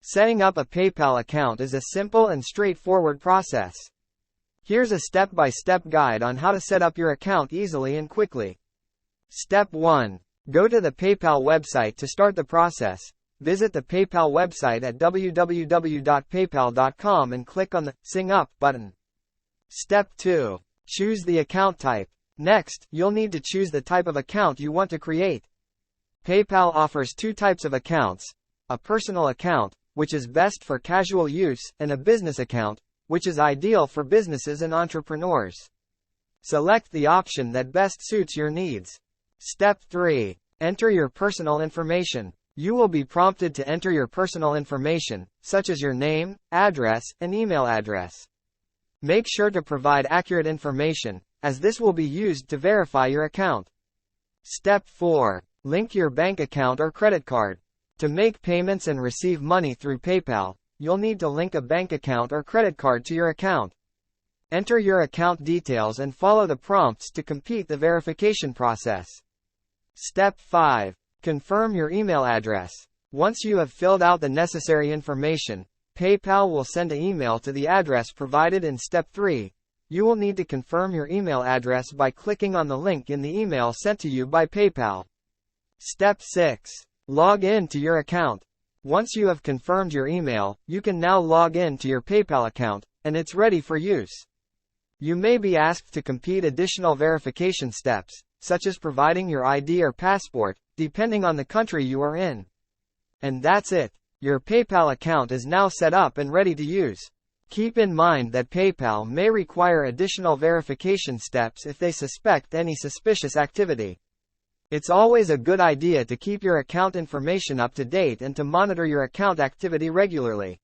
Setting up a PayPal account is a simple and straightforward process. Here's a step-by-step guide on how to set up your account easily and quickly. Step 1. Go to the PayPal website to start the process. Visit the PayPal website at www.paypal.com and click on the Sign Up button. Step 2. Choose the account type. Next, you'll need to choose the type of account you want to create. PayPal offers two types of accounts: a personal account, which is best for casual use, and a business account, which is ideal for businesses and entrepreneurs. Select the option that best suits your needs. Step 3. Enter your personal information. You will be prompted to enter your personal information, such as your name, address, and email address. Make sure to provide accurate information, as this will be used to verify your account. Step 4. Link your bank account or credit card. To make payments and receive money through PayPal, you'll need to link a bank account or credit card to your account. Enter your account details and follow the prompts to complete the verification process. Step 5. Confirm your email address. Once you have filled out the necessary information, PayPal will send an email to the address provided in Step 3. You will need to confirm your email address by clicking on the link in the email sent to you by PayPal. Step 6. Log in to your account. Once you have confirmed your email, you can now log in to your PayPal account, and it's ready for use. You may be asked to complete additional verification steps, such as providing your ID or passport, depending on the country you are in. And that's it. Your PayPal account is now set up and ready to use. Keep in mind that PayPal may require additional verification steps if they suspect any suspicious activity. It's always a good idea to keep your account information up to date and to monitor your account activity regularly.